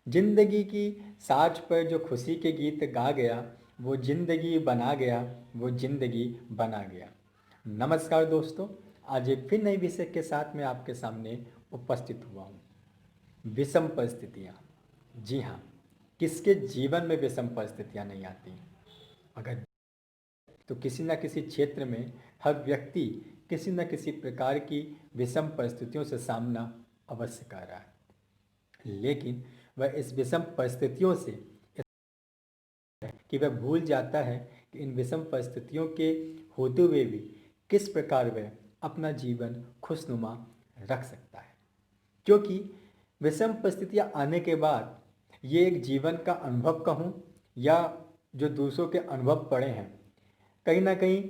जिंदगी की साज पर जो खुशी के गीत गा गया, वो जिंदगी बना गया, वो जिंदगी बना गया। नमस्कार दोस्तों, आज एक फिर नई विषय के साथ मैं आपके सामने उपस्थित हुआ हूँ। विषम परिस्थितियाँ। जी हाँ, किसके जीवन में विषम परिस्थितियाँ नहीं आती? अगर तो किसी न किसी क्षेत्र में हर व्यक्ति किसी न किसी प्रकार की विषम परिस्थितियों से सामना अवश्य कर रहा है, लेकिन वह इस विषम परिस्थितियों से कि वह भूल जाता है कि इन विषम परिस्थितियों के होते हुए भी किस प्रकार वह अपना जीवन खुशनुमा रख सकता है। क्योंकि विषम परिस्थितियाँ आने के बाद ये एक जीवन का अनुभव कहूँ या जो दूसरों के अनुभव पड़े हैं, कहीं ना कहीं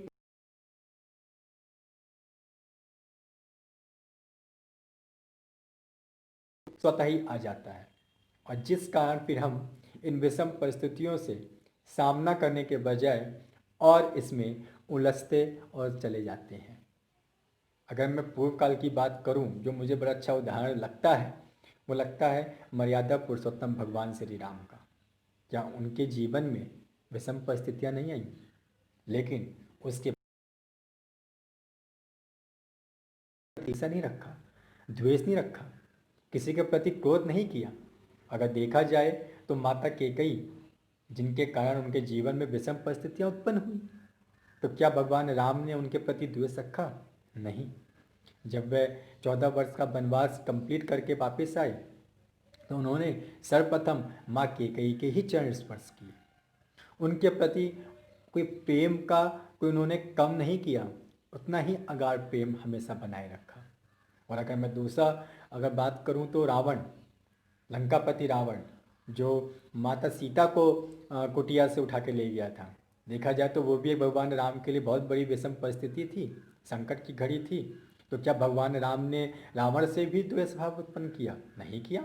स्वतः ही आ जाता है, और जिस कारण फिर हम इन विषम परिस्थितियों से सामना करने के बजाय और इसमें उलझते और चले जाते हैं। अगर मैं पूर्व काल की बात करूं, जो मुझे बड़ा अच्छा उदाहरण लगता है, वो लगता है मर्यादा पुरुषोत्तम भगवान श्री राम का। क्या उनके जीवन में विषम परिस्थितियां नहीं आई, लेकिन उसके ईर्ष्या नहीं रखा, द्वेष नहीं रखा, किसी के प्रति क्रोध नहीं किया। अगर देखा जाए तो माता केकई, जिनके कारण उनके जीवन में विषम परिस्थितियां उत्पन्न हुई, तो क्या भगवान राम ने उनके प्रति द्वेष रखा? नहीं। जब वह 14 वर्ष का वनवास कंप्लीट करके वापस आए, तो उन्होंने सर्वप्रथम माँ केकई के ही चरण स्पर्श किए। उनके प्रति कोई प्रेम का कोई उन्होंने कम नहीं किया, उतना ही अगाध प्रेम हमेशा बनाए रखा। और अगर मैं दूसरा अगर बात करूं तो रावण, लंकापति रावण, जो माता सीता को कुटिया से उठा के ले गया था, देखा जाए तो वो भी एक भगवान राम के लिए बहुत बड़ी विषम परिस्थिति थी, संकट की घड़ी थी। तो क्या भगवान राम ने रावण से भी द्वेष भाव उत्पन्न किया? नहीं किया।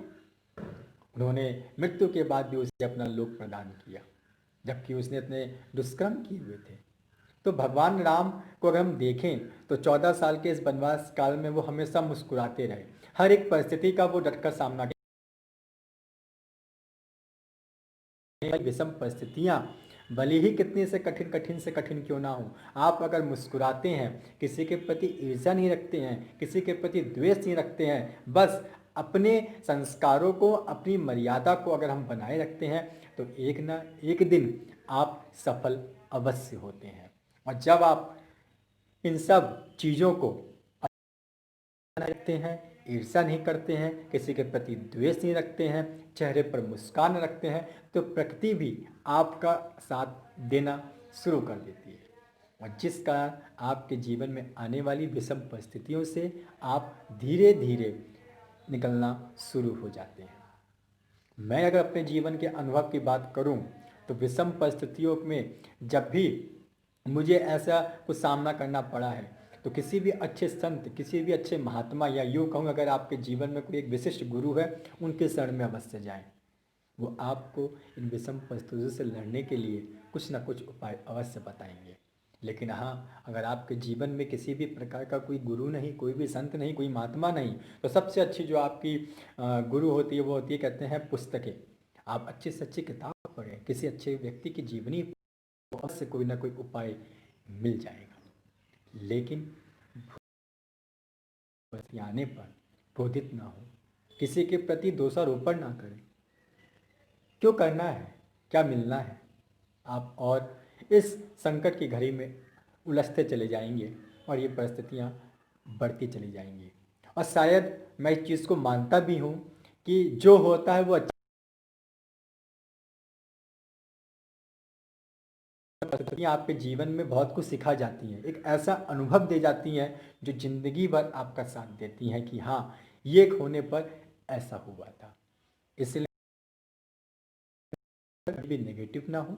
उन्होंने मृत्यु के बाद भी उसे अपना लोक प्रदान किया, जबकि उसने इतने दुष्कर्म किए हुए थे। तो भगवान राम को अगर हम देखें तो 14 साल के इस वनवास काल में वो हमेशा मुस्कुराते रहे, हर एक परिस्थिति का वो डटकर सामना किया। विषम परिस्थितियाँ भले ही कितनी से कठिन क्यों ना हो, आप अगर मुस्कुराते हैं, किसी के प्रति ईर्ष्या नहीं रखते हैं, किसी के प्रति द्वेष नहीं रखते हैं, बस अपने संस्कारों को, अपनी मर्यादा को अगर हम बनाए रखते हैं, तो एक ना एक दिन आप सफल अवश्य होते हैं। और जब आप इन सब चीज़ों को रखते हैं, ईर्ष्या नहीं करते हैं, किसी के प्रति द्वेष नहीं रखते हैं, चेहरे पर मुस्कान रखते हैं, तो प्रकृति भी आपका साथ देना शुरू कर देती है। और जिस कारण आपके जीवन में आने वाली विषम परिस्थितियों से आप धीरे धीरे निकलना शुरू हो जाते हैं। मैं अगर अपने जीवन के अनुभव की बात करूं, तो विषम परिस्थितियों में जब भी मुझे ऐसा कुछ सामना करना पड़ा है, तो किसी भी अच्छे संत, किसी भी अच्छे महात्मा, या यूँ कहूँ अगर आपके जीवन में कोई एक विशिष्ट गुरु है, उनके शरण में अवश्य जाएं। वो आपको इन विषम परिस्थितियों से लड़ने के लिए कुछ ना कुछ उपाय अवश्य बताएंगे। लेकिन हाँ, अगर आपके जीवन में किसी भी प्रकार का कोई गुरु नहीं, कोई भी संत नहीं, कोई महात्मा नहीं, तो सबसे अच्छी जो आपकी गुरु होती है वो होती है, कहते हैं, पुस्तकें। आप अच्छी से अच्छी किताब पढ़ें, किसी अच्छे व्यक्ति की जीवनी, अवश्य कोई ना कोई उपाय मिल जाएगा। लेकिन आने पर क्रोधित ना हो, किसी के प्रति दोषारोपण ना करें। क्यों करना है, क्या मिलना है? आप और इस संकट की घड़ी में उलझते चले जाएंगे और ये परिस्थितियाँ बढ़ती चली जाएंगी। और शायद मैं इस चीज़ को मानता भी हूँ कि जो होता है वो अच्छा, परिस्थितियाँ आपके जीवन में बहुत कुछ सिखा जाती हैं, एक ऐसा अनुभव दे जाती हैं जो जिंदगी भर आपका साथ देती हैं कि हाँ, ये होने पर ऐसा हुआ था। इसलिए भी नेगेटिव ना हो,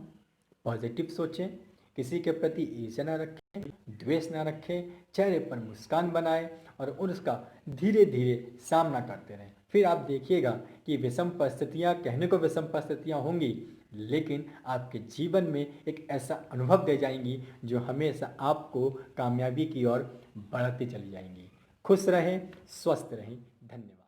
पॉजिटिव सोचें, किसी के प्रति ईर्ष्या ना रखें, द्वेष ना रखें, चेहरे पर मुस्कान बनाएं और उसका धीरे धीरे सामना करते रहें। फिर आप देखिएगा कि विषम परिस्थितियाँ, कहने को विषम परिस्थितियाँ होंगी, लेकिन आपके जीवन में एक ऐसा अनुभव दे जाएंगी जो हमेशा आपको कामयाबी की ओर बढ़ती चली जाएंगी। खुश रहें, स्वस्थ रहें। धन्यवाद।